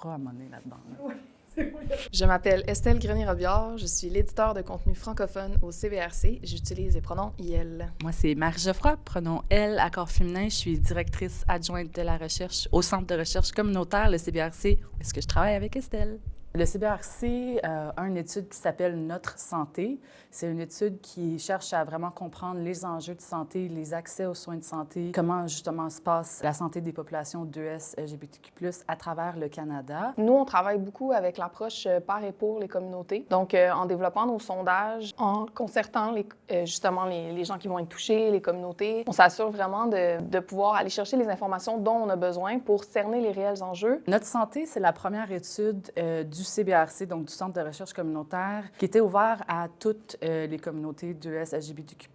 fera à un moment donné là-dedans. Là. Oui, c'est vrai. Je m'appelle Estelle Grenier-Robillard, je suis l'éditeur de contenu francophone au CBRC. J'utilise les pronoms IL. Moi, c'est Marie Geoffroy, pronom elle, accord féminin. Je suis directrice adjointe de la recherche au Centre de recherche communautaire, le CBRC, où est-ce que je travaille avec Estelle. Le CBRC a une étude qui s'appelle Notre santé. C'est une étude qui cherche à vraiment comprendre les enjeux de santé, les accès aux soins de santé, comment justement se passe la santé des populations d'ES, LGBTQ+, à travers le Canada. Nous, on travaille beaucoup avec l'approche par et pour les communautés. Donc, en développant nos sondages, en concertant justement les gens qui vont être touchés, les communautés, on s'assure vraiment de pouvoir aller chercher les informations dont on a besoin pour cerner les réels enjeux. Notre santé, c'est la première étude du CBRC, donc du Centre de recherche communautaire, qui était ouvert à toutes les communautés d'ES, LGBTQ+,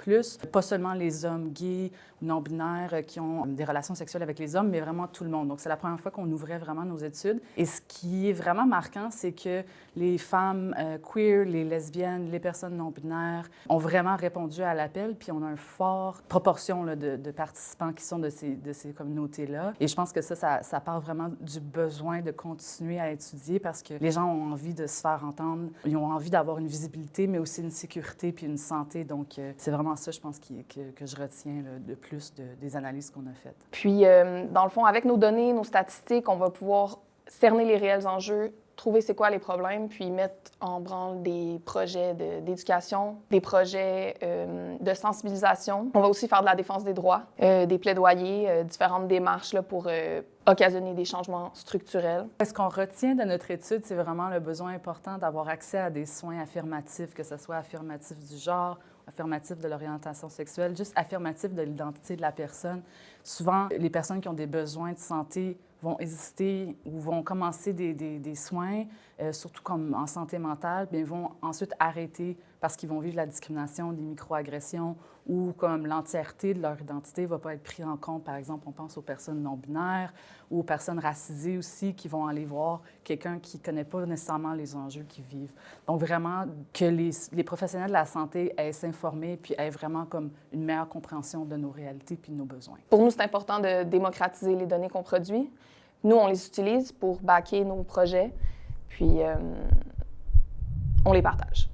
pas seulement les hommes gays ou non-binaires qui ont des relations sexuelles avec les hommes, mais vraiment tout le monde. Donc, c'est la première fois qu'on ouvrait vraiment nos études. Et ce qui est vraiment marquant, c'est que les femmes queer, les lesbiennes, les personnes non-binaires ont vraiment répondu à l'appel, puis on a une forte proportion là, de participants qui sont de ces communautés-là. Et je pense que ça part vraiment du besoin de continuer à étudier parce que les gens ont envie de se faire entendre, ils ont envie d'avoir une visibilité, mais aussi une sécurité puis une santé. Donc, c'est vraiment ça, je pense, que je retiens là, de plus des analyses qu'on a faites. Puis, dans le fond, avec nos données, nos statistiques, on va pouvoir cerner les réels enjeux, trouver c'est quoi les problèmes, puis mettre en branle des projets d'éducation, des projets de sensibilisation. On va aussi faire de la défense des droits, des plaidoyers, différentes démarches là, pour occasionner des changements structurels. Ce qu'on retient de notre étude, c'est vraiment le besoin important d'avoir accès à des soins affirmatifs, que ce soit affirmatif du genre, affirmatif de l'orientation sexuelle, juste affirmatif de l'identité de la personne. Souvent, les personnes qui ont des besoins de santé vont hésiter ou vont commencer des soins, surtout comme en santé mentale, bien vont ensuite arrêter parce qu'ils vont vivre la discrimination, des microagressions ou comme l'entièreté de leur identité ne va pas être prise en compte. Par exemple, on pense aux personnes non-binaires ou aux personnes racisées aussi qui vont aller voir quelqu'un qui ne connaît pas nécessairement les enjeux qu'ils vivent. Donc vraiment, que les professionnels de la santé aient s'informer puis aient vraiment comme une meilleure compréhension de nos réalités puis de nos besoins. Pour nous, c'est important de démocratiser les données qu'on produit. Nous, on les utilise pour backer nos projets, puis on les partage.